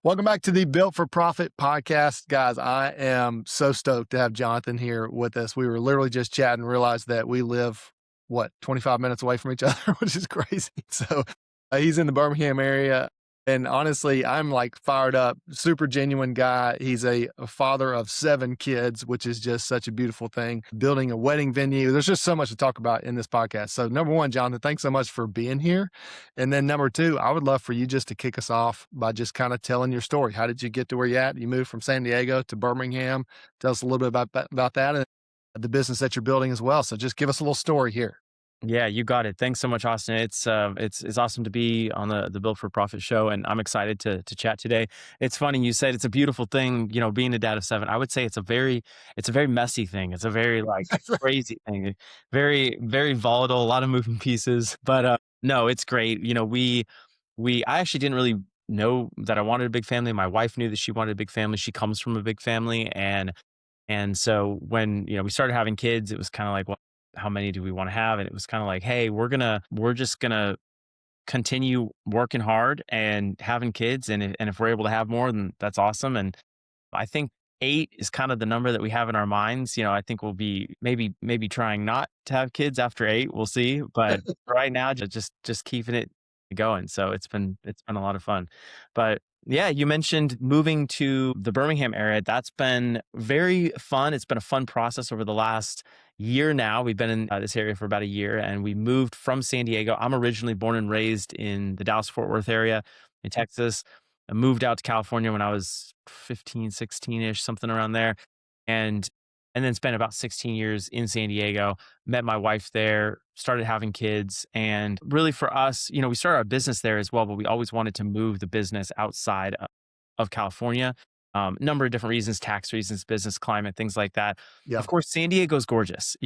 Welcome back to the Built for Profit podcast. Guys, I am so stoked to have Jonathan here with us. We were literally just chatting and realized that we live, 25 minutes away from each other, which is crazy. So he's in the Birmingham area. And honestly, I'm like fired up, super genuine guy. He's a father of 7 kids, which is just such a beautiful thing. Building a wedding venue. There's just so much to talk about in this podcast. So number one, Jonathan, thanks so much for being here. And then number two, I would love for you just to kick us off by just kind of telling your story. How did you get to where you're at? You moved from San Diego to Birmingham. Tell us a little bit about that and the business that you're building as well. So just give us a little story here. Yeah, you got it. Thanks so much, Austin. It's awesome to be on the Built for Profit show, and I'm excited to chat today. It's funny you said it's a beautiful thing, being a dad of 7. I would say it's a very messy thing. It's a very crazy thing, very very volatile, a lot of moving pieces. But no, it's great. I actually didn't really know that I wanted a big family. My wife knew that she wanted a big family. She comes from a big family, and so when we started having kids, it was kind of like, well, how many do we want to have? And it was kind of like, hey, we're just gonna continue working hard and having kids, and if we're able to have more, then that's awesome. And I think 8 is kind of the number that we have in our minds. I think we'll be maybe trying not to have kids after 8. We'll see, but right now, just keeping it going. So it's been a lot of fun. But yeah, you mentioned moving to the Birmingham area. That's been very fun. It's been a fun process over the last year now. We've been in this area for about a year, and we moved from San Diego. I'm originally born and raised in the Dallas-Fort Worth area in Texas. I moved out to California when I was 15, 16-ish, something around there. And and then spent about 16 years in San Diego, met my wife there, started having kids. And really for us, we started our business there as well, but we always wanted to move the business outside of California. Number of different reasons, tax reasons, business climate, things like that. Yeah. Of course, San Diego's gorgeous.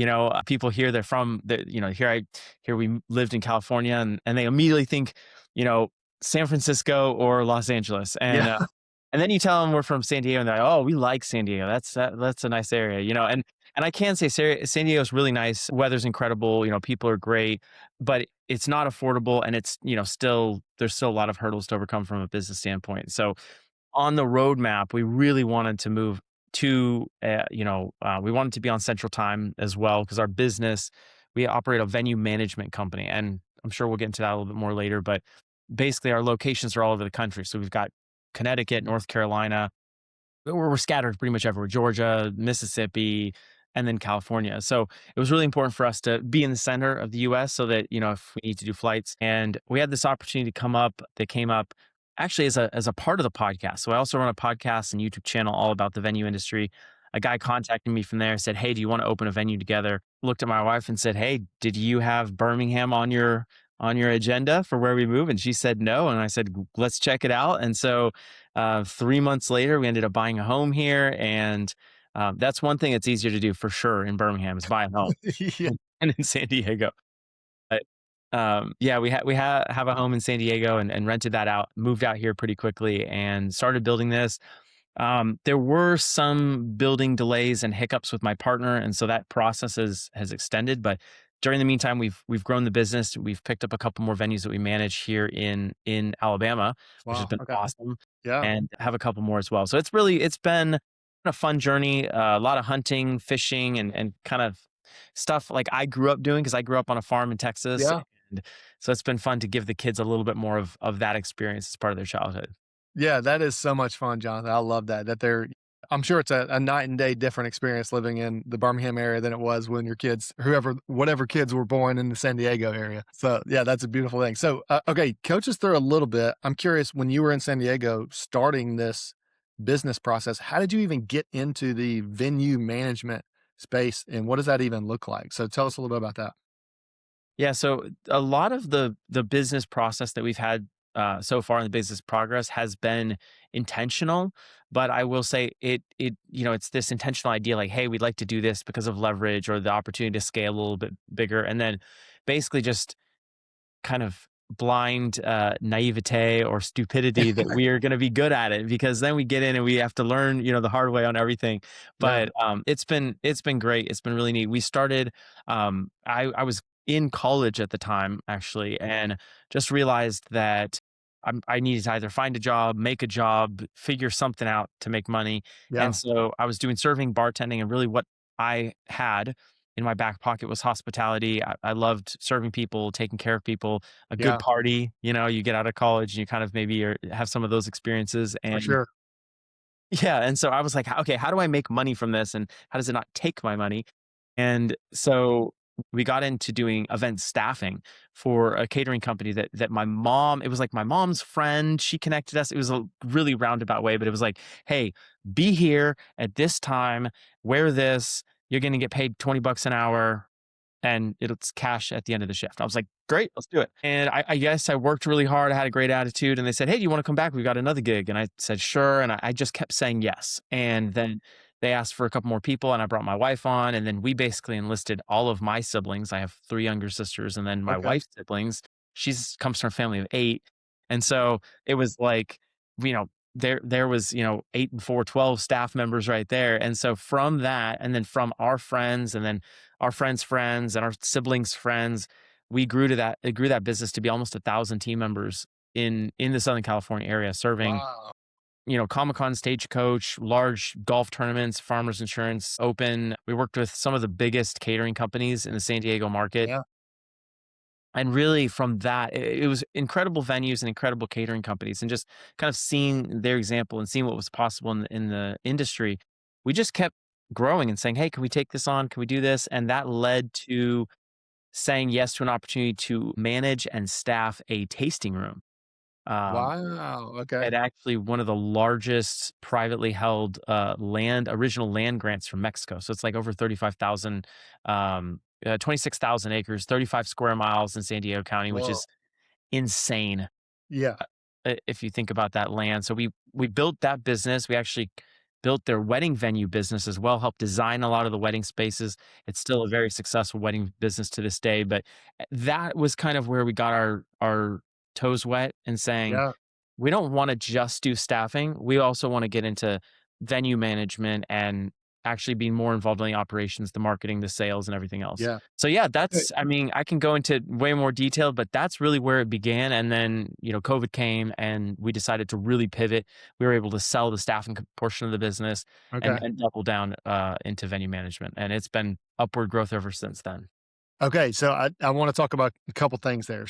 People here, they're from here we lived in California, and they immediately think, San Francisco or Los Angeles. Yeah. And then you tell them we're from San Diego, and they're like, "Oh, we like San Diego. That's a nice area, And I can say San Diego's really nice. Weather's incredible. People are great, but it's not affordable, and it's there's still a lot of hurdles to overcome from a business standpoint. So on the roadmap, we really wanted to move to we wanted to be on Central Time as well, because our business, we operate a venue management company, and I'm sure we'll get into that a little bit more later. But basically, our locations are all over the country. So we've got Connecticut, North Carolina. We're scattered pretty much everywhere, Georgia, Mississippi, and then California. So it was really important for us to be in the center of the US so that, if we need to do flights. And we had this opportunity that came up actually as a part of the podcast. So I also run a podcast and YouTube channel all about the venue industry. A guy contacted me from there, said, "Hey, do you want to open a venue together?" Looked at my wife and said, "Hey, did you have Birmingham on your agenda for where we move?" And she said no. And I said, "Let's check it out." And so 3 months later, we ended up buying a home here. And that's one thing that's easier to do for sure in Birmingham, is buy a home. Yeah. And in San Diego. But yeah, have a home in San Diego, and rented that out, moved out here pretty quickly and started building this. There were some building delays and hiccups with my partner, and so that process has extended. But during the meantime, we've grown the business. We've picked up a couple more venues that we manage here in Alabama, which has Wow. been Okay. awesome, Yeah. and have a couple more as well. So it's been a fun journey. A lot of hunting, fishing, and kind of stuff like I grew up doing, because I grew up on a farm in Texas, Yeah. and so it's been fun to give the kids a little bit more of that experience as part of their childhood. Yeah. That is so much fun, Jonathan. I love I'm sure it's a night and day different experience living in the Birmingham area than it was when your kids, whatever kids were born in the San Diego area. So yeah, that's a beautiful thing. So, okay, coach us through a little bit. I'm curious, when you were in San Diego starting this business process, how did you even get into the venue management space, and what does that even look like? So tell us a little bit about that. Yeah, so a lot of the business process that we've had so far in the business progress has been intentional, but I will say it's this intentional idea, like, hey, we'd like to do this because of leverage or the opportunity to scale a little bit bigger, and then basically just kind of blind naivete or stupidity that we are going to be good at it, because then we get in and we have to learn the hard way on everything. Yeah. But it's been great. It's been really neat. We started I was in college at the time, actually, and just realized that I needed to either find a job, make a job, figure something out to make money. And Yeah. so I was doing serving, bartending, and really what I had in my back pocket was hospitality. I loved serving people, taking care of people, a good Yeah. party. You get out of college and you kind of maybe have some of those experiences. For And sure. yeah, and so I was like, okay, how do I make money from this? And how does it not take my money? And so we got into doing event staffing for a catering company that my mom, it was like my mom's friend, she connected us. It was a really roundabout way, but it was like, hey, be here at this time, wear this, you're gonna get paid 20 bucks an hour and it's cash at the end of the shift. I was like, great, let's do it. And I guess I worked really hard. I had a great attitude. And they said, hey, do you want to come back? We've got another gig. And I said, sure. And I just kept saying yes. And then they asked for a couple more people and I brought my wife on. And then we basically enlisted all of my siblings. I have three younger sisters and then my Okay. wife's siblings. She's comes from a family of eight. And so it was like, you know, there was 8 and 4 12 staff members right there. And so from that and then from our friends and then our friends' friends and our siblings' friends, we grew to that. It grew that business to be almost 1,000 team members in the Southern California area, serving Wow. Comic Con, Stagecoach, large golf tournaments, Farmers Insurance, Open. We worked with some of the biggest catering companies in the San Diego market. Yeah. And really, from that, it was incredible venues and incredible catering companies, and just kind of seeing their example and seeing what was possible in the industry. We just kept growing and saying, "Hey, can we take this on? Can we do this?" And that led to saying yes to an opportunity to manage and staff a tasting room. Um, Wow. Okay. at actually one of the largest privately held original land grants from Mexico. So it's like over 35,000, 26,000 acres, 35 square miles in San Diego County, which Whoa. is insane Yeah. if you think about that land. So we built that business. We actually built their wedding venue business as well, helped design a lot of the wedding spaces. It's still a very successful wedding business to this day, but that was kind of where we got our toes wet and saying, Yeah. we don't wanna just do staffing. We also wanna get into venue management and actually being more involved in the operations, the marketing, the sales, and everything else. Yeah. So, yeah, Okay. I mean, I can go into way more detail, but that's really where it began, and then, COVID came, and we decided to really pivot. We were able to sell the staffing portion of the business and Okay. double down, into venue management, and it's been upward growth ever since then. Okay. So I want to talk about a couple things there.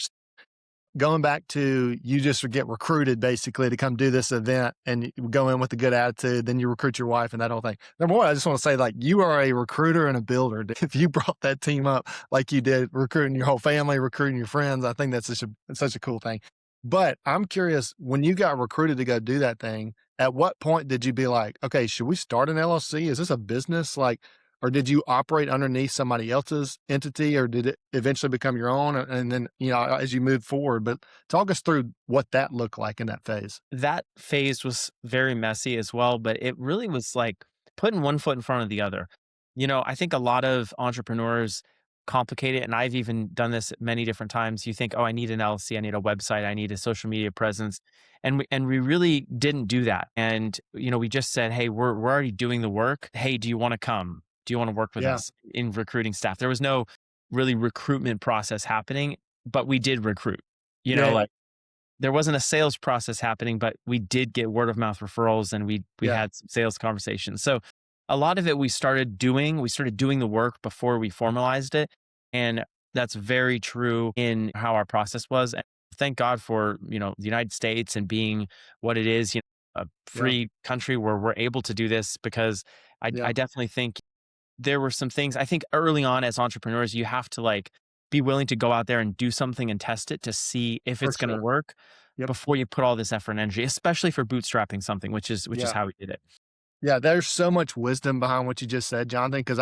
Going back to you just get recruited basically to come do this event and you go in with a good attitude, then you recruit your wife and that whole thing. Number one, I just want to say like you are a recruiter and a builder. If you brought that team up like you did, recruiting your whole family, recruiting your friends, I think that's such a cool thing. But I'm curious, when you got recruited to go do that thing, at what point did you be like, okay, should we start an LLC? Is this a business? Like, or did you operate underneath somebody else's entity, or did it eventually become your own? And then, as you move forward, but talk us through what that looked like in that phase. That phase was very messy as well, but it really was like putting one foot in front of the other. I think a lot of entrepreneurs complicate it, and I've even done this many different times. You think, oh, I need an LLC, I need a website, I need a social media presence. And we really didn't do that. And, we just said, hey, we're already doing the work. Hey, do you want to come? Do you want to work with Yeah. us in recruiting staff? There was no really recruitment process happening, but we did recruit. Yeah. Yeah. Like there wasn't a sales process happening, but we did get word of mouth referrals and we Yeah. had some sales conversations. So a lot of it we started doing the work before we formalized it. And that's very true in how our process was. And thank God for, the United States and being what it is, a Yeah. free country where we're able to do this because I Yeah. definitely think there were some things I think early on as entrepreneurs, you have to like be willing to go out there and do something and test it to see if For it's going to sure. work Yep. before you put all this effort and energy, especially for bootstrapping something, which is Yeah. how we did it. Yeah. There's so much wisdom behind what you just said, Jonathan, because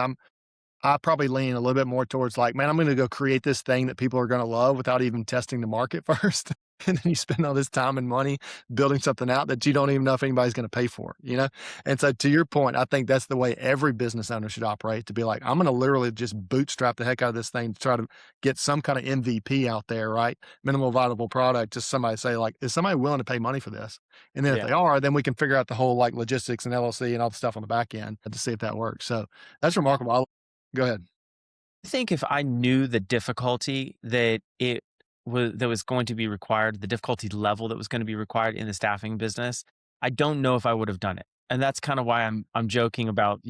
I probably lean a little bit more towards like, man, I'm going to go create this thing that people are going to love without even testing the market first. And then you spend all this time and money building something out that you don't even know if anybody's going to pay for? And so to your point, I think that's the way every business owner should operate, to be like, I'm going to literally just bootstrap the heck out of this thing to try to get some kind of MVP out there, right? Minimal viable product. Just somebody say like, is somebody willing to pay money for this? And then if Yeah. they are, then we can figure out the whole like logistics and LLC and all the stuff on the back end to see if that works. So that's remarkable. Go ahead. I think if I knew the difficulty that it was going to be required, the difficulty level that was going to be required in the staffing business, I don't know if I would have done it. And that's kind of why I'm joking about,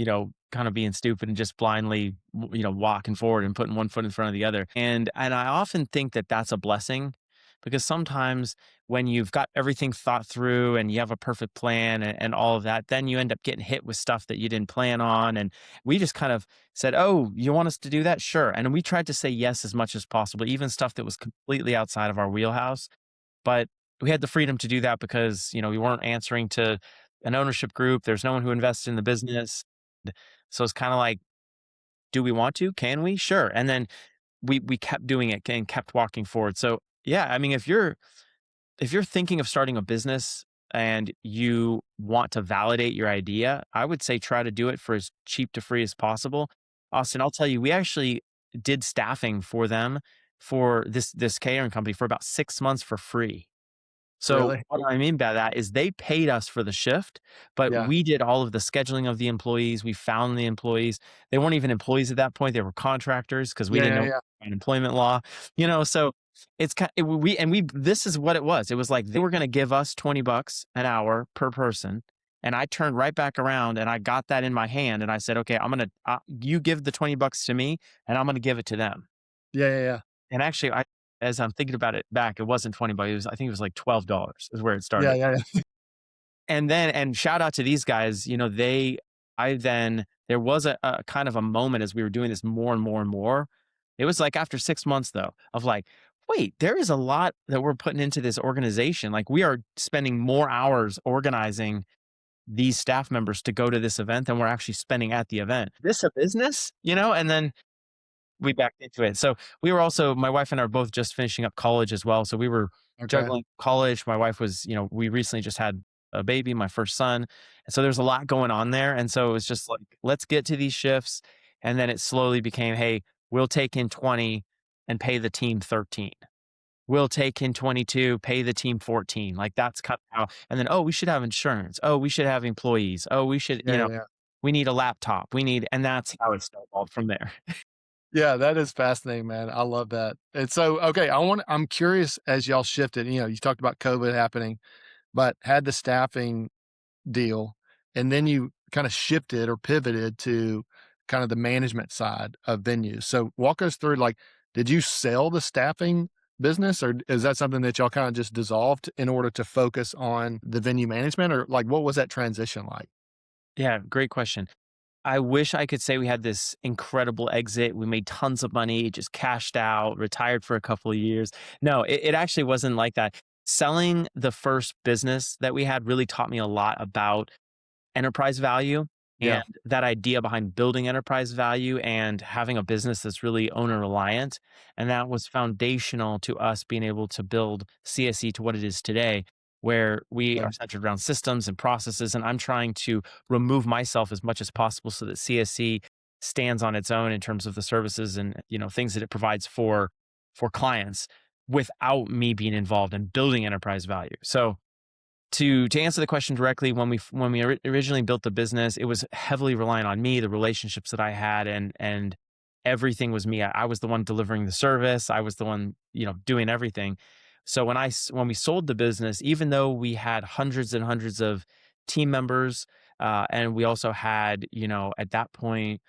kind of being stupid and just blindly, walking forward and putting one foot in front of the other. And I often think that that's a blessing, because sometimes when you've got everything thought through and you have a perfect plan and all of that, then you end up getting hit with stuff that you didn't plan on. And we just kind of said, "Oh, you want us to do that? Sure." And we tried to say yes as much as possible, even stuff that was completely outside of our wheelhouse. But we had the freedom to do that because, we weren't answering to an ownership group. There's no one who invested in the business. So it's kind of like, do we want to? Can we? Sure. And then we kept doing it and kept walking forward. So yeah, I mean, if you're thinking of starting a business and you want to validate your idea, I would say try to do it for as cheap to free as possible. Austin, I'll tell you, we actually did staffing for them, for this catering company, for about 6 months for free. So Really? what I mean by that is they paid us for the shift, but Yeah. we did all of the scheduling of the employees. We found the employees. They weren't even employees at that point. They were contractors because we Yeah, didn't yeah, know yeah. employment law, so it's kind we this is what it was. It was like they were going to give us $20 an hour per person. And I turned right back around and I got that in my hand and I said, okay, you give the $20 to me and I'm going to give it to them. Yeah, yeah, yeah. And actually, as I'm thinking about it back, it wasn't $20, I think it was like $12 is where it Yeah, started. yeah, yeah. And shout out to these guys, there was a kind of a moment as we were doing this more and more and more. It was like after 6 months though, of like, wait, there is a lot that we're putting into this organization. Like we are spending more hours organizing these staff members to go to this event than we're actually spending at the event. This a business, and then we backed into it. So we were also, my wife and I are both just finishing up college as well. So we were Okay. juggling college. My wife was, we recently just had a baby, my first son. And so there's a lot going on there. And so it was just like, let's get to these shifts. And then it slowly became, hey, we'll take in 20 and pay the team 13. We'll take in 22, pay the team 14. Like that's kind of how, and then, oh, we should have insurance. Oh, we should have employees. Oh, we should, Yeah, yeah, yeah. we need a laptop. And that's how it snowballed from there. Yeah, that is fascinating, man. I love that. And so, okay, I'm curious as y'all shifted, you talked about COVID happening, but had the staffing deal, and then you kind of shifted or pivoted to kind of the management side of venues. So walk us through, like, did you sell the staffing business, or is that something that y'all kind of just dissolved in order to focus on the venue management, or like what was that transition like? Yeah, great question. I wish I could say we had this incredible exit. We made tons of money, just cashed out, retired for a couple of years. No, it actually wasn't like that. Selling the first business that we had really taught me a lot about enterprise value and Yeah. that idea behind building enterprise value and having a business that's really owner reliant. And that was foundational to us being able to build CSE to what it is today, where we Yeah. are centered around systems and processes. And I'm trying to remove myself as much as possible so that CSE stands on its own in terms of the services and things that it provides for clients without me being involved in building enterprise value. So to answer the question directly, when we originally built the business, it was heavily reliant on me, the relationships that I had, and everything was me. I was the one delivering the service. I was the one, doing everything. So when we sold the business, even though we had hundreds and hundreds of team members, and we also had, at that point,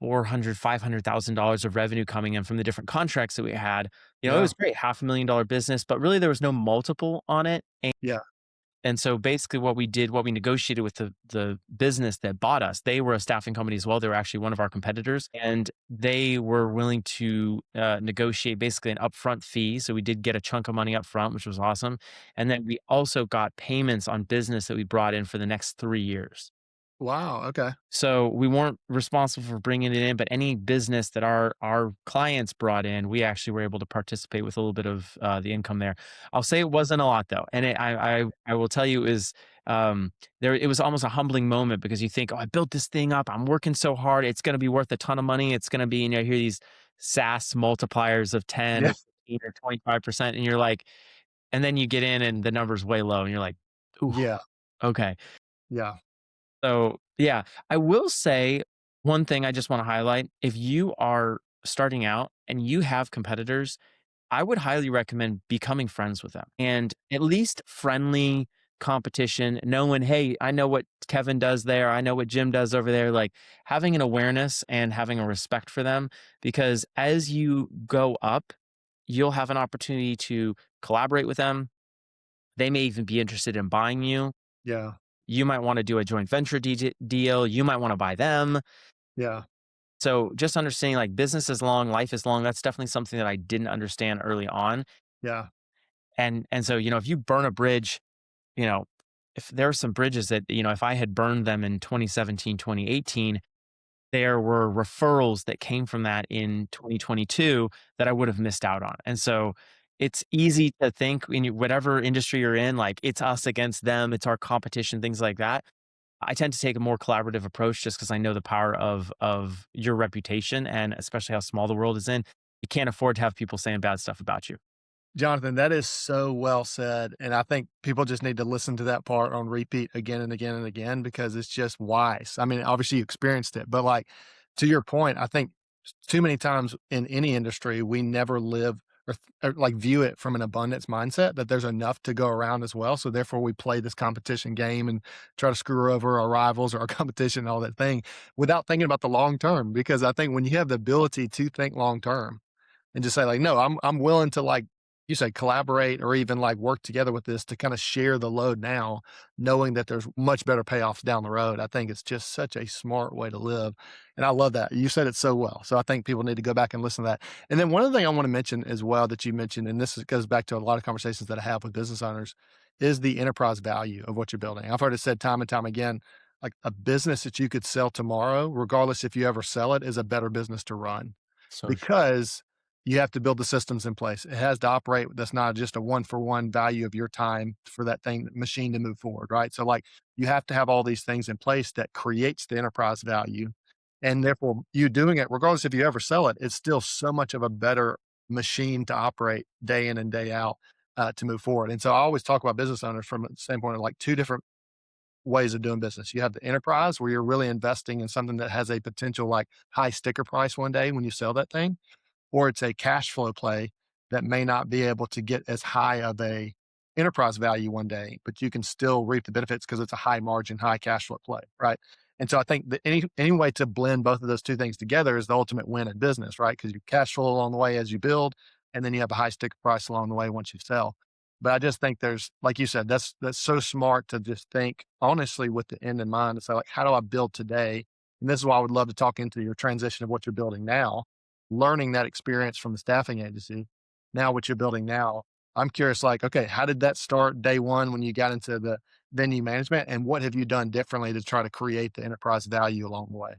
400, $500,000 of revenue coming in from the different contracts that we had. It Yeah. was great, $500,000 business, but really there was no multiple on it. Yeah. And so basically what we negotiated with the business that bought us, they were a staffing company as well. They were actually one of our competitors, and they were willing to negotiate basically an upfront fee. So we did get a chunk of money up front, which was awesome. And then we also got payments on business that we brought in for the next 3 years. Wow. Okay. So we weren't responsible for bringing it in, but any business that our clients brought in, we actually were able to participate with a little bit of the income there. I'll say it wasn't a lot though, and I will tell you is there it was almost a humbling moment because you think, oh, I built this thing up, I'm working so hard, it's going to be worth a ton of money, it's going to be, I hear these SaaS multipliers of 10 Yeah. or 15 or 25%, and you're like, and then you get in and the number's way low, and you're like, ooh, Yeah. okay. Yeah. So, yeah, I will say one thing I just want to highlight. If you are starting out and you have competitors, I would highly recommend becoming friends with them and at least friendly competition, knowing, hey, I know what Kevin does there. I know what Jim does over there. Like having an awareness and having a respect for them, because as you go up, you'll have an opportunity to collaborate with them. They may even be interested in buying you. Yeah. You might want to do a joint venture deal. You might want to buy them. Yeah. So just understanding like business is long, life is long. That's definitely something that I didn't understand early on. Yeah. And so, if you burn a bridge, you know, if there are some bridges that, if I had burned them in 2017, 2018, there were referrals that came from that in 2022 that I would have missed out on. And so it's easy to think in whatever industry you're in, like it's us against them, it's our competition, things like that. I tend to take a more collaborative approach just because I know the power of your reputation and especially how small the world is in. You can't afford to have people saying bad stuff about you. Jonathan, that is so well said, and I think people just need to listen to that part on repeat again and again and again because it's just wise. I mean, obviously you experienced it, but, like, to your point, I think too many times in any industry, we never live or, like, view it from an abundance mindset that there's enough to go around as well, so therefore we play this competition game and try to screw over our rivals or our competition and all that thing without thinking about the long term, because I think when you have the ability to think long term and just say like, no, I'm willing to like you said, collaborate or even like work together with this to kind of share the load now, knowing that there's much better payoffs down the road. I think it's just such a smart way to live. And I love that. You said it so well. So I think people need to go back and listen to that. And then one other thing I want to mention as well that you mentioned, and goes back to a lot of conversations that I have with business owners, is the enterprise value of what you're building. I've heard it said time and time again, like a business that you could sell tomorrow, regardless if you ever sell it, is a better business to run So true. because you have to build the systems in place. It has to operate. That's not just a one for one value of your time for that thing machine to move forward, right? So like you have to have all these things in place that creates the enterprise value. And therefore you doing it, regardless if you ever sell it, it's still so much of a better machine to operate day in and day out to move forward. And so I always talk about business owners from a standpoint of like two different ways of doing business. You have the enterprise where you're really investing in something that has a potential like high sticker price one day when you sell that thing, or it's a cash flow play that may not be able to get as high of a enterprise value one day, but you can still reap the benefits because it's a high margin, high cash flow play, right? And so I think that any way to blend both of those two things together is the ultimate win in business, right? Because you cash flow along the way as you build, and then you have a high sticker price along the way once you sell. But I just think there's, like you said, that's so smart to just think honestly with the end in mind to say like, how do I build today? And this is why I would love to talk into your transition of what you're building now, learning that experience from the staffing agency. Now, what you're building now, I'm curious, like, okay, how did that start day one when you got into the venue management? And what have you done differently to try to create the enterprise value along the way?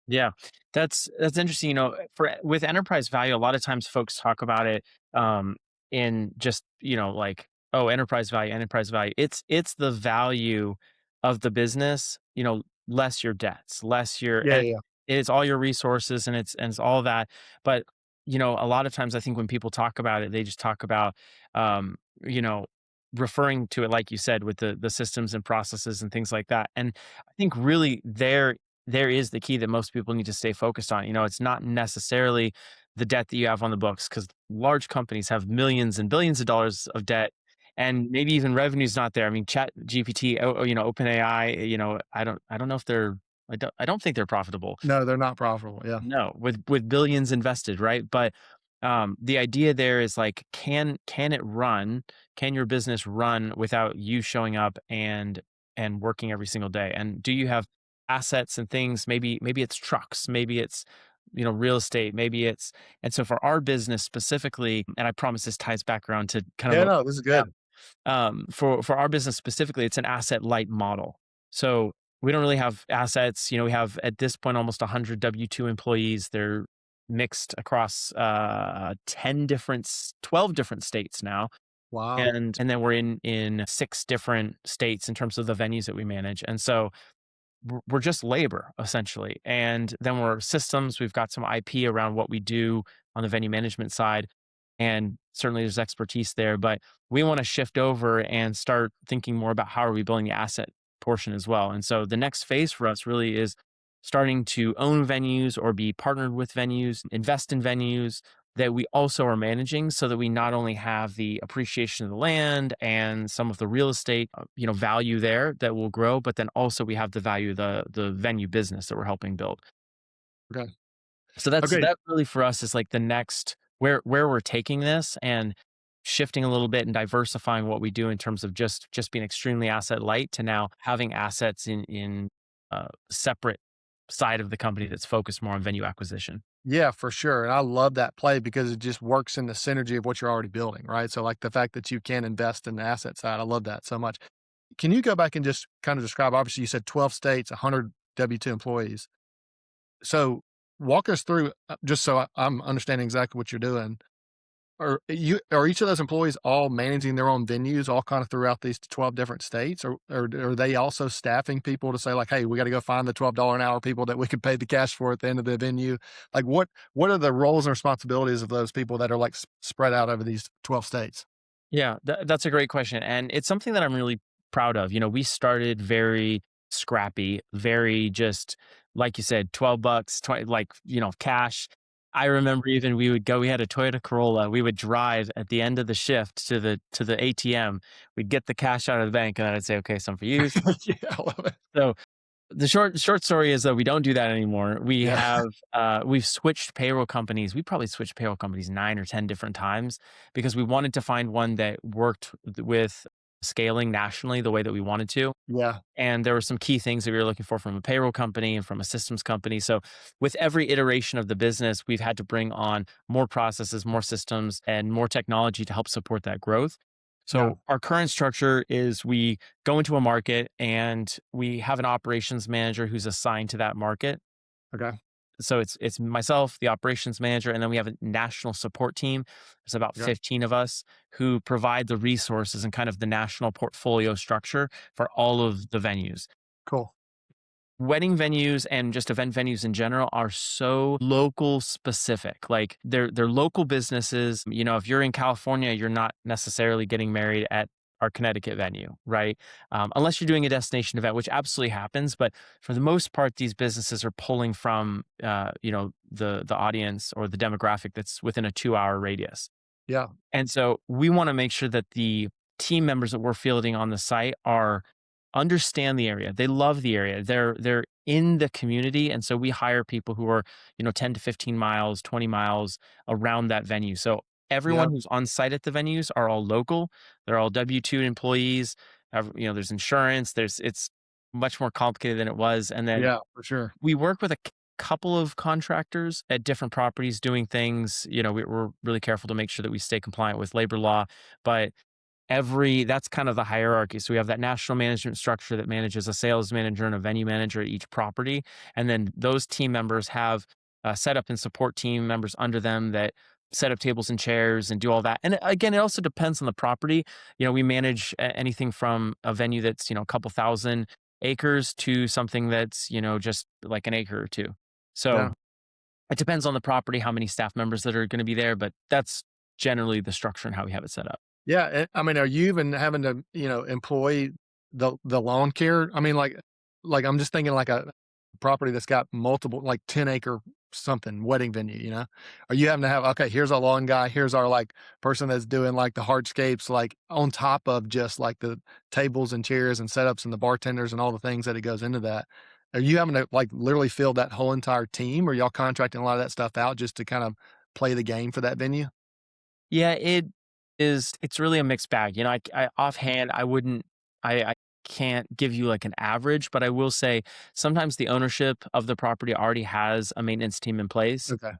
Yeah, that's interesting. For with enterprise value, a lot of times folks talk about it in just like, oh, enterprise value. It's the value of the business. Less your debts, less your Yeah, and yeah. it's all your resources and it's all that. But a lot of times I think when people talk about it, they just talk about um, you know referring to it like you said with the systems and processes and things like that. And I think really there is the key that most people need to stay focused on. It's not necessarily the debt that you have on the books because large companies have millions and billions of dollars of debt and maybe even revenue's not there. I mean, Chat GPT, OpenAI, I don't know if I don't think they're profitable. No, they're not profitable. Yeah. No, with billions invested, right? But the idea there is like, can it run? Can your business run without you showing up and working every single day? And do you have assets and things? Maybe it's trucks, maybe it's real estate, maybe it's and so for our business specifically, and I promise this ties back around to kind of Yeah, a no, this is yeah, good. for our business specifically, it's an asset light model. So we don't really have assets. We have at this point almost 100 W-2 employees. They're mixed across 12 different states now. Wow. And then we're in six different states in terms of the venues that we manage. And so we're just labor essentially. And then we're systems. We've got some IP around what we do on the venue management side. And certainly there's expertise there, but we want to shift over and start thinking more about how are we building the asset portion as well. And so the next phase for us really is starting to own venues or be partnered with venues, invest in venues that we also are managing so that we not only have the appreciation of the land and some of the real estate, value there that will grow, but then also we have the value of the venue business that we're helping build. Okay. So that's Okay. that really for us is like the next where we're taking this and shifting a little bit and diversifying what we do in terms of just being extremely asset light to now having assets in separate side of the company that's focused more on venue acquisition. Yeah, for sure. And I love that play because it just works in the synergy of what you're already building, right? So, like the fact that you can invest in the asset side, I love that so much. Can you go back and just kind of describe? Obviously, you said 12 states, 100 W 2 employees. So, walk us through just so I'm understanding exactly what you're doing. Are each of those employees all managing their own venues all kind of throughout these 12 different states? Or are they also staffing people to say like, "Hey, we gotta go find the $12 an hour people that we could pay the cash for at the end of the venue?" Like, what are the roles and responsibilities of those people that are, like, spread out over these 12 states? Yeah, that's a great question, and it's something that I'm really proud of. We started very scrappy, very just like you said, 12 bucks, 20, like, cash. I remember even we had a Toyota Corolla. We would drive at the end of the shift to the ATM. We'd get the cash out of the bank, and then I'd say, "Okay, some for you." Yeah, I love it. So the short story is that we don't do that anymore. Yeah. We've switched payroll companies. We probably switched payroll companies 9 or 10 different times because we wanted to find one that worked with scaling nationally the way that we wanted to. Yeah. And there were some key things that we were looking for from a payroll company and from a systems company. So with every iteration of the business, we've had to bring on more processes, more systems, and more technology to help support that growth. Yeah. So our current structure is we go into a market and we have an operations manager who's assigned to that market. Okay. So it's myself, the operations manager, and then we have a national support team. There's about Okay. 15 of us who provide the resources and kind of the national portfolio structure for all of the venues. Cool. Wedding venues and just event venues in general are so local specific. Like they're local businesses. If you're in California, you're not necessarily getting married at our Connecticut venue, right? Unless you're doing a destination event, which absolutely happens. But for the most part, these businesses are pulling from the audience or the demographic that's within a 2 hour radius. Yeah. And so we want to make sure that the team members that we're fielding on the site are understand the area. They love the area. They're in the community. And so we hire people who are, 10 to 15 miles, 20 miles around that venue. So Yeah. everyone who's on site at the venues are all local. They're all W-2 employees. There's insurance. It's much more complicated than it was. And then Yeah, for sure. we work with a couple of contractors at different properties doing things. We're really careful to make sure that we stay compliant with labor law, but that's kind of the hierarchy. So we have that national management structure that manages a sales manager and a venue manager at each property. And then those team members have setup and support team members under them that set up tables and chairs and do all that. And again, it also depends on the property. We manage anything from a venue that's, a couple thousand acres to something that's, just like an acre or two. Yeah. So it depends on the property, how many staff members that are going to be there, but that's generally the structure and how we have it set up. Yeah, I mean, are you even having to, employ the lawn care? I mean, like I'm just thinking like a property that's got multiple, like 10-acre something wedding venue. Are you having to have, okay, here's our lawn guy, here's our like person that's doing like the hardscapes, like on top of just like the tables and chairs and setups and the bartenders and all the things that it goes into that. Are you having to like literally fill that whole entire team, or y'all contracting a lot of that stuff out just to kind of play the game for that venue? Yeah, it's really a mixed bag. I offhand, I can't give you like an average, but I will say sometimes the ownership of the property already has a maintenance team in place. Okay.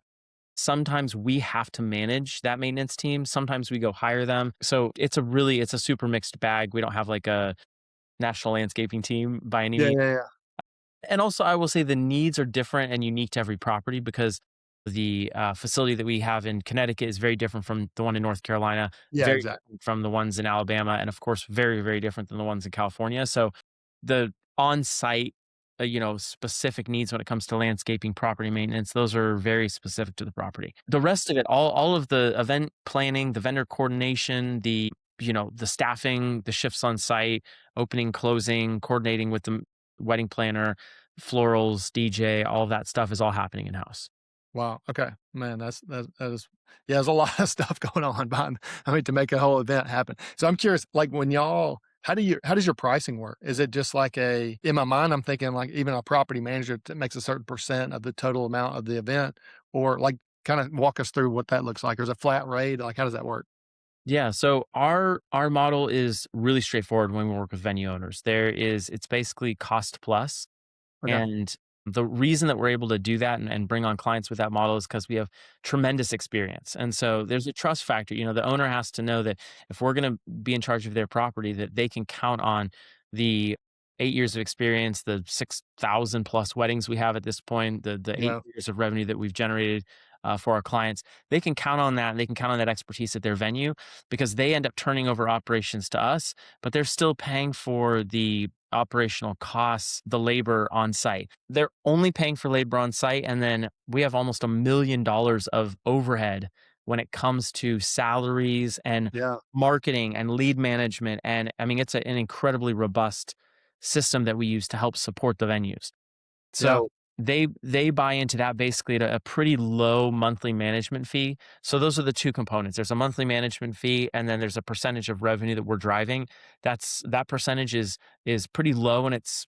Sometimes we have to manage that maintenance team. Sometimes we go hire them. So it's a super mixed bag. We don't have like a national landscaping team by any Yeah, means. yeah, yeah. And also, I will say the needs are different and unique to every property because the facility that we have in Connecticut is very different from the one in North Carolina, Yeah, very exactly. different from the ones in Alabama, and of course, very, very different than the ones in California. So the on-site, specific needs when it comes to landscaping, property maintenance, those are very specific to the property. The rest of it, all of the event planning, the vendor coordination, the staffing, the shifts on site, opening, closing, coordinating with the wedding planner, florals, DJ, all of that stuff is all happening in house. Wow, okay. Man, that is yeah, there's a lot of stuff going on behind I mean, to make a whole event happen. So I'm curious, like, when y'all how does your pricing work? Is it just like a in my mind, I'm thinking like even a property manager that makes a certain percent of the total amount of the event, or, like, kinda walk us through what that looks like. There's a flat rate, like, how does that work? Yeah, so our model is really straightforward when we work with venue owners. It's basically cost plus. Okay. And the reason that we're able to do that and bring on clients with that model is because we have tremendous experience. And so there's a trust factor. You know, the owner has to know that if we're going to be in charge of their property, that they can count on the 8 years of experience, the 6,000 plus weddings we have at this point, the eight Yeah, years of revenue that we've generated for our clients. They can count on that. And they can count on that expertise at their venue because they end up turning over operations to us, but they're still paying for the operational costs, the labor on site. They're only paying for labor on site. And then we have almost $1 million of overhead when it comes to salaries and yeah, marketing and lead management. And I mean, it's an incredibly robust system that we use to help support the venues. yeah, So they buy into that basically at a pretty low monthly management fee. So those are the two components. There's a monthly management fee, and then there's a percentage of revenue that we're driving. That percentage is pretty low, and it's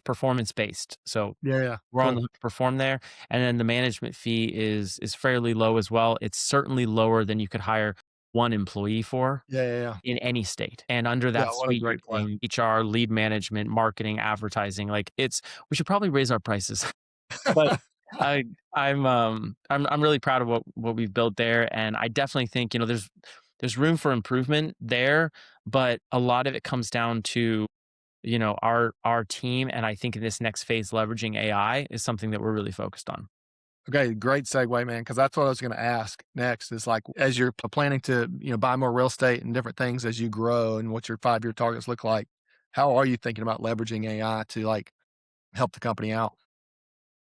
performance based. So yeah, yeah, we're on cool. the hook to perform there, and then the management fee is fairly low as well. It's certainly lower than you could hire one employee for Yeah, yeah, yeah. in any state. And under Yeah, that what a suite, you're great plan. getting HR, lead management, marketing, advertising. Like we should probably raise our prices. But I I'm really proud of what we've built there. And I definitely think, you know, there's room for improvement there, but a lot of it comes down to, you know, our team. And I think in this next phase, leveraging AI is something that we're really focused on. Okay, great segue, man. Because that's what I was gonna ask next is, like, as you're planning to, buy more real estate and different things as you grow and what your five-year targets look like, how are you thinking about leveraging AI to, like, help the company out?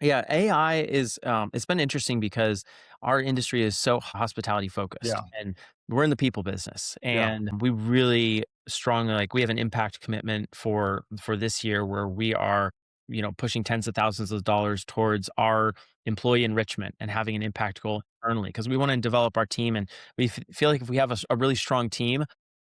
Yeah, AI is it's been interesting because our industry is so hospitality Yeah, focused and we're in the people business yeah, and we really strongly like we have an impact commitment for this year where we are, you know, pushing tens of thousands of dollars towards our employee enrichment and having an impact goal internally because we want to develop our team and feel like if we have a really strong team,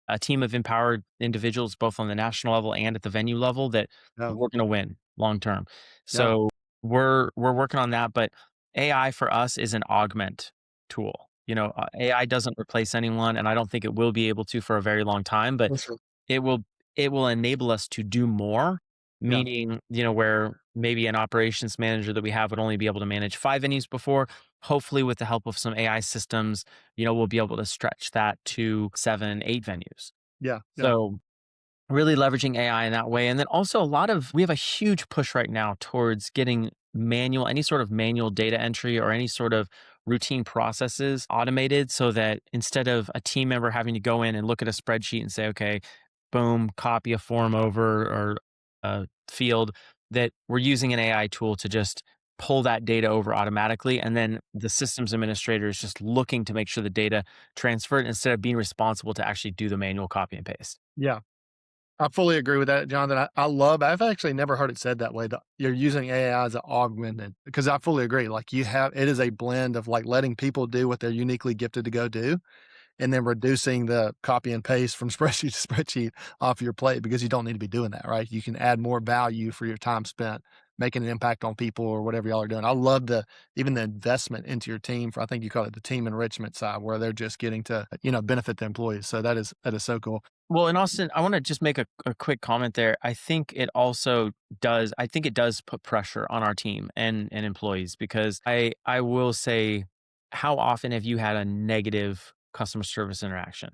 a team of empowered individuals both on the national level and at the venue level that yeah, we're going to win long term. yeah, So we're working on that, but AI for us is an augment tool. You know, AI doesn't replace anyone, and I don't think it will be able to for a very long time, but for sure. it will it will enable us to do more, Yeah, meaning, you know, where maybe an operations manager that we have would only be able to manage 5 venues before, hopefully with the help of some AI systems, you know, we'll be able to stretch that to 7, 8 venues. yeah, yeah, So really leveraging AI in that way. And then also we have a huge push right now towards getting any sort of manual data entry or any sort of routine processes automated so that instead of a team member having to go in and look at a spreadsheet and say, okay, boom, copy a form over or a field, that we're using an AI tool to just pull that data over automatically. And then the systems administrator is just looking to make sure the data transferred instead of being responsible to actually do the manual copy and paste. yeah. I fully agree with that, Jonathan. I've actually never heard it said that way, that you're using AI as an augmented because I fully agree, like, it is a blend of, like, letting people do what they're uniquely gifted to go do, and then reducing the copy and paste from spreadsheet to spreadsheet off your plate because you don't need to be doing that, right? You can add more value for your time spent making an impact on people or whatever y'all are doing. I love even the investment into your team for I think you call it the team enrichment side where they're just getting to, benefit the employees. So that is so cool. Well, in Austin, I want to just make a quick comment there. I think it does put pressure on our team and employees because I will say, how often have you had a negative customer service interaction?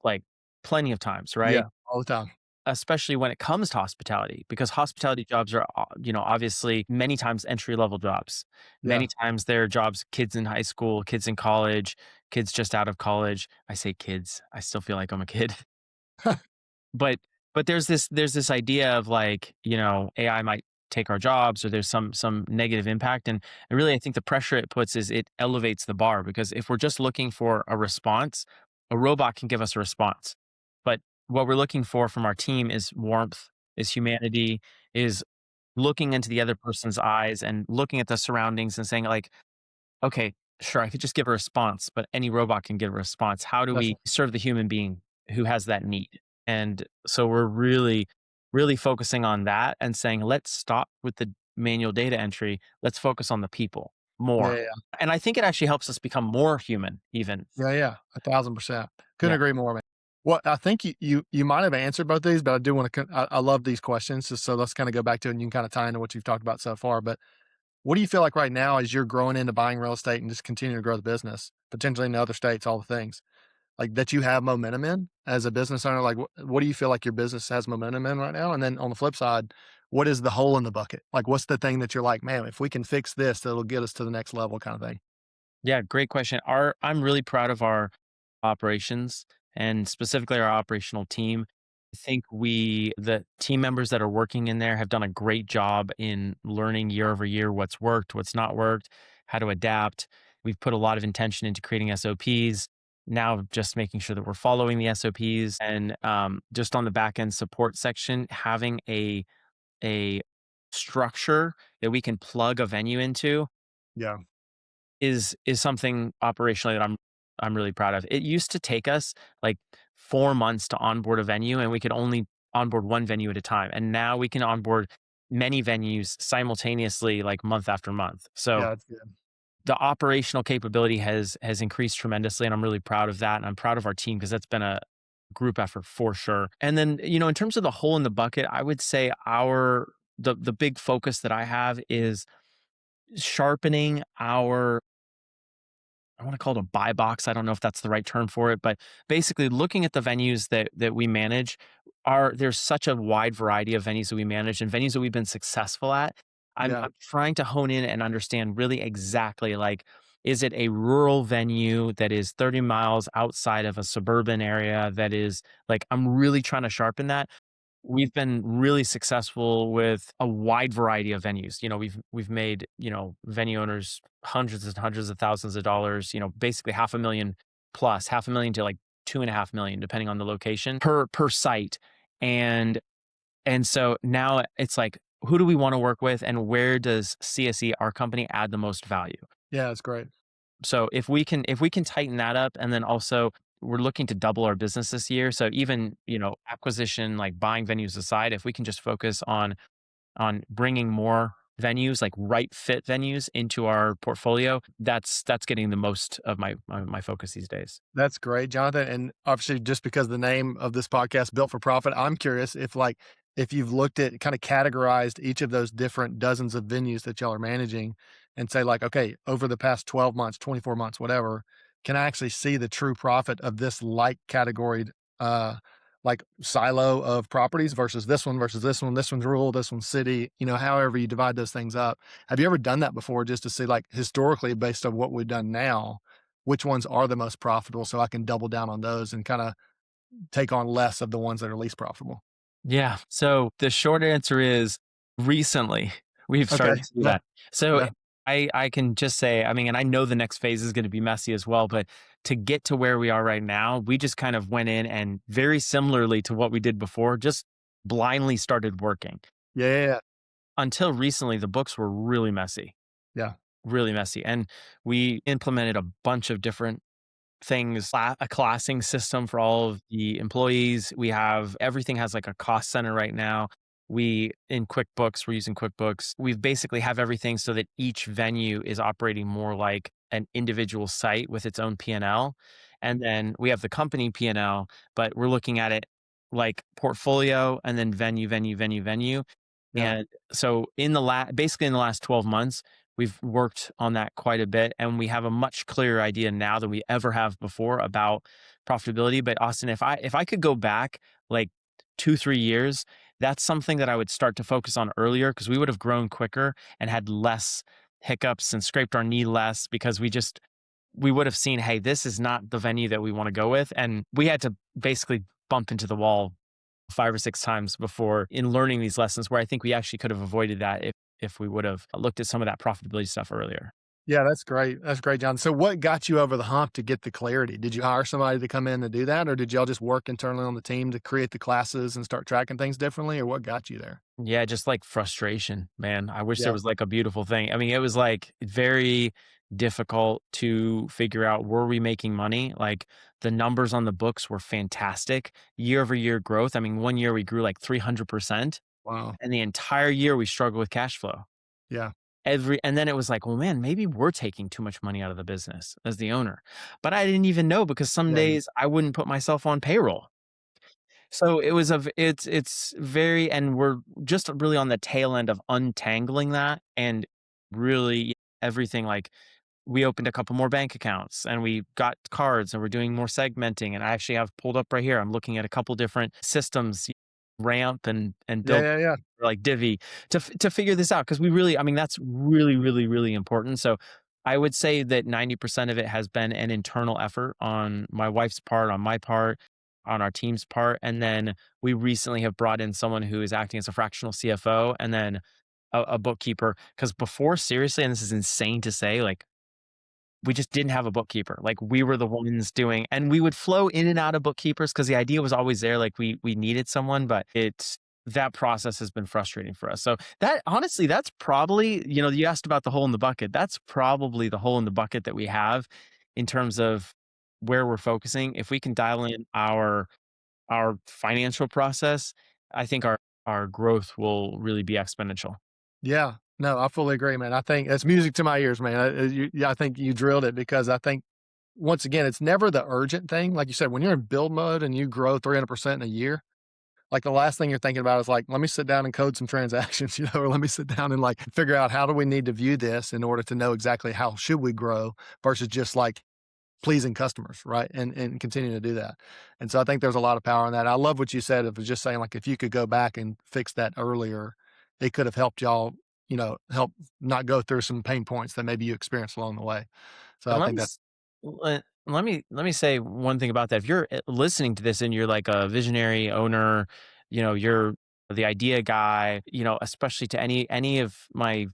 Like plenty of times, right? Yeah, all the time. Especially when it comes to hospitality, because hospitality jobs are, you know, obviously many times entry level jobs. Yeah. Many times they're jobs, kids in high school, kids in college, kids just out of college. I say kids, I still feel like I'm a kid. But there's this idea of like, you know, AI might take our jobs or there's some negative impact. And really I think the pressure it puts is it elevates the bar because if we're just looking for a response, a robot can give us a response. But what we're looking for from our team is warmth, is humanity, is looking into the other person's eyes and looking at the surroundings and saying like, okay, sure, I could just give a response, but any robot can give a response. How do That's we serve the human being who has that need? And so we're really, really focusing on that and saying, let's stop with the manual data entry. Let's focus on the people yeah, more. yeah, And I think it actually helps us become more human, even. yeah, yeah, 1,000%. Couldn't Yeah. agree more, man. Well, I think you might have answered both these, but I do want to. I love these questions, so let's kind of go back to it, and you can kind of tie into what you've talked about so far. But what do you feel like right now as you're growing into buying real estate and just continue to grow the business, potentially in other states, all the things like that you have momentum in as a business owner? Like, what do you feel like your business has momentum in right now? And then on the flip side, what is the hole in the bucket? Like, what's the thing that you're like, man, if we can fix this, that'll get us to the next level, kind of thing? Yeah, great question. I'm really proud of our operations and specifically our operational team. I think the team members that are working in there have done a great job in learning year over year what's worked, what's not worked, how to adapt. We've put a lot of intention into creating SOPs. Now, just making sure that we're following the SOPs and just on the back end support section, having a structure that we can plug a venue into Yeah, is something operationally that I'm really proud of. It used to take us like 4 months to onboard a venue, and we could only onboard one venue at a time. And now we can onboard many venues simultaneously, like month after month. So yeah, it's good. the operational capability has increased tremendously, and I'm really proud of that. And I'm proud of our team because that's been a group effort for sure. And then, in terms of the hole in the bucket, I would say the big focus that I have is sharpening our I want to call it a buy box. I don't know if that's the right term for it, but basically looking at the venues that we manage there's such a wide variety of venues that we manage and venues that we've been successful at. Yeah, I'm trying to hone in and understand really exactly like, is it a rural venue that is 30 miles outside of a suburban area that is like, I'm really trying to sharpen that. We've been really successful with a wide variety of venues. We've made, venue owners hundreds and hundreds of thousands of dollars, basically 500,000 plus, 500,000 to like 2.5 million, depending on the location per site. And and so now it's like, who do we want to work with and where does CSE, our company, add the most value? yeah, it's great. So if we can tighten that up, and then also we're looking to double our business this year. So even, acquisition, like buying venues aside, if we can just focus on bringing more venues, like right fit venues into our portfolio, that's getting the most of my focus these days. That's great, Jonathan. And obviously, just because the name of this podcast, Built for Profit, I'm curious if you've looked at kind of categorized each of those different dozens of venues that y'all are managing and say, like, okay, over the past 12 months, 24 months, whatever, can I actually see the true profit of this like categoried uh like silo of properties versus this one's rural, this one's city, however you divide those things up. Have you ever done that before just to see like historically based on what we've done now? Which ones are the most profitable so I can double down on those and kinda take on less of the ones that are least profitable. Yeah. So the short answer is recently we've Okay. started to do Yeah. that. So Yeah. I can just say, I mean, and I know the next phase is going to be messy as well, but to get to where we are right now, we just kind of went in and very similarly to what we did before, just blindly started working. Yeah, yeah, yeah. Until recently, the books were Yeah. really messy. And we implemented a bunch of different things, a classing system for all of the employees. We have everything has like a cost center right now. We're using QuickBooks. We've basically have everything so that each venue is operating more like an individual site with its own P&L. And then we have the company P&L, but we're looking at it like portfolio and then venue, venue, venue, venue. Yeah. And so basically in the last 12 months, we've worked on that quite a bit, and we have a much clearer idea now than we ever have before about profitability. But Austin, if I could go back like 2, 3 years, that's something that I would start to focus on earlier because we would have grown quicker and had less hiccups and scraped our knee less because we would have seen, hey, this is not the venue that we want to go with, and we had to basically bump into the wall 5 or 6 times before in learning these lessons where I think we actually could have avoided that if we would have looked at some of that profitability stuff earlier. Yeah, that's great. That's great, John. So what got you over the hump to get the clarity? Did you hire somebody to come in to do that, or did y'all just work internally on the team to create the classes and start tracking things differently, or what got you there? Yeah, just like frustration, man. I wish there Yeah. was like a beautiful thing. I mean, it was like very difficult to figure out, were we making money? Like the numbers on the books were fantastic. Year over year growth. I mean, one year we grew like 300%, Wow. and the entire year we struggled with cash flow. Yeah. And then it was like, well, man, maybe we're taking too much money out of the business as the owner. But I didn't even know, because some Yeah. days I wouldn't put myself on payroll. So it was it's very, and we're just really on the tail end of untangling that, and really everything, like we opened a couple more bank accounts and we got cards and we're doing more segmenting, and I actually have pulled up right here. I'm looking at a couple different systems, Ramp and Yeah. Build, Yeah. Yeah. like Divi, to figure this out, because we really, I mean, that's really, really, really important. So I would say that 90% of it has been an internal effort on my wife's part, on my part, on our team's part. And then we recently have brought in someone who is acting as a fractional CFO, and then a bookkeeper. Because before, seriously, and this is insane to say, like we just didn't have a bookkeeper. Like we were the ones doing, and we would flow in and out of bookkeepers because the idea was always there. Like we needed someone, but it's that process has been frustrating for us. So that, honestly, that's probably, you asked about the hole in the bucket. That's probably the hole in the bucket that we have in terms of where we're focusing. If we can dial in our financial process, I think our growth will really be exponential. Yeah. No, I fully agree, man. I think that's music to my ears, man. Yeah, I think you drilled it because I think once again, it's never the urgent thing. Like you said, when you're in build mode and you grow 300% in a year, like the last thing you're thinking about is like, let me sit down and code some transactions, or let me sit down and like figure out how do we need to view this in order to know exactly how should we grow versus just like pleasing customers, right? And continuing to do that. And so I think there's a lot of power in that. I love what you said of just saying like if you could go back and fix that earlier, it could have helped y'all, help not go through some pain points that maybe you experienced along the way. So And I let think me that's s let me say one thing about that. If you're, listening to this and you're like a visionary owner, you're the idea guy, especially to any of my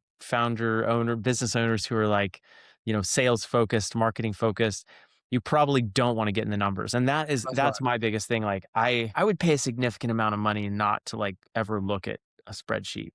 business owners who are like, sales focused, marketing focused, you probably don't wanna get in the numbers, and that's right. that's my biggest thing. Like, I would pay a significant amount of money not to, like, ever look at a spreadsheet.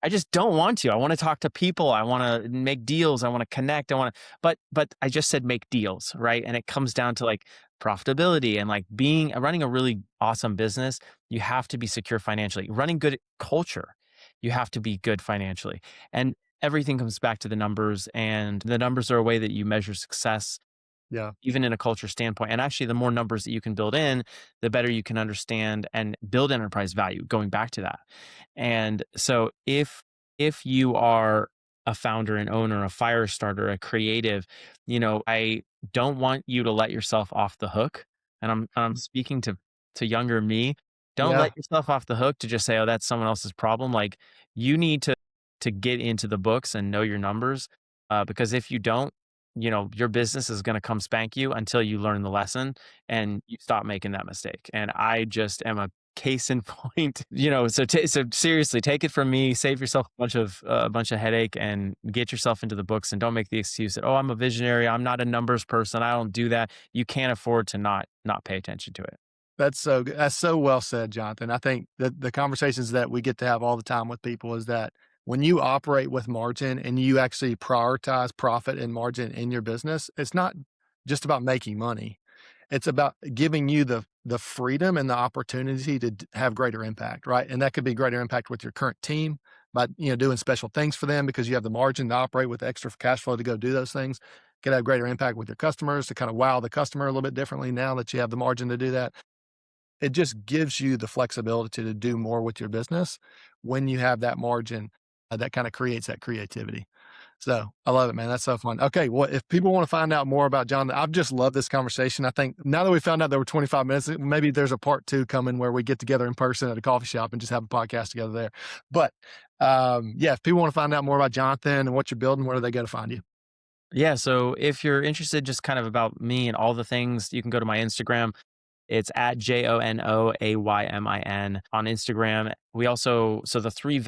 I just don't want to. I want to talk to people. I want to make deals. I want to connect. I want to, but I just said make deals, right? And it comes down to like profitability and like running a really awesome business. You have to be secure financially. Running good culture, you have to be good financially. And everything comes back to the numbers, and the numbers are a way that you measure success, Yeah. even in a culture standpoint. And actually, the more numbers that you can build in, the better you can understand and build enterprise value, going back to that. And so if you are a founder, an owner, a fire starter, a creative, I don't want you to let yourself off the hook. And I'm speaking to younger me. Don't Yeah. let yourself off the hook to just say, oh, that's someone else's problem. Like you need to get into the books and know your numbers. Because if you don't, your business is going to come spank you until you learn the lesson and you stop making that mistake. And I just am a case in point, so seriously, take it from me, save yourself a bunch of headache and get yourself into the books, and don't make the excuse that, oh, I'm a visionary, I'm not a numbers person, I don't do that. You can't afford to not pay attention to it. That's so good. That's so well said, Jonathan. I think that the conversations that we get to have all the time with people is that when you operate with margin and you actually prioritize profit and margin in your business, it's not just about making money. It's about giving you the freedom and the opportunity to have greater impact, right? And that could be greater impact with your current team by doing special things for them because you have the margin to operate with extra cash flow to go do those things. Could have greater impact with your customers to kind of wow the customer a little bit differently now that you have the margin to do that. It just gives you the flexibility to do more with your business when you have that margin, that kinda creates that creativity. So, I love it, man, that's so fun. Okay, well, if people wanna find out more about John, I've just loved this conversation. I think now that we found out there were 25 minutes, maybe there's a part 2 coming where we get together in person at a coffee shop and just have a podcast together there. But, yeah, if people wanna find out more about Jonathan and what you're building, where do they go to find you? Yeah, so if you're interested just kind of about me and all the things, you can go to my Instagram. It's at JONOAYMIN on Instagram. We also, so the three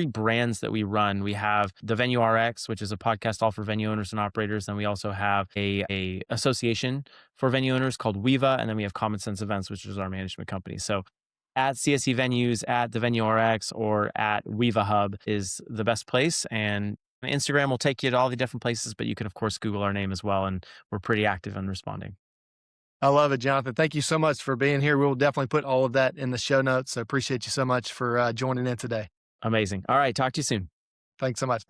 brands that we run, we have the Venue RX, which is a podcast all for venue owners and operators. Then we also have a association for venue owners called Weeva. And then we have Common Sense Events, which is our management company. So at CSE Venues, at the Venue RX, or at Weeva Hub is the best place. And Instagram will take you to all the different places, but you can, of course, Google our name as well. And we're pretty active in responding. I love it, Jonathan. Thank you so much for being here. We'll definitely put all of that in the show notes. So appreciate you so much for joining in today. Amazing. All right. Talk to you soon. Thanks so much.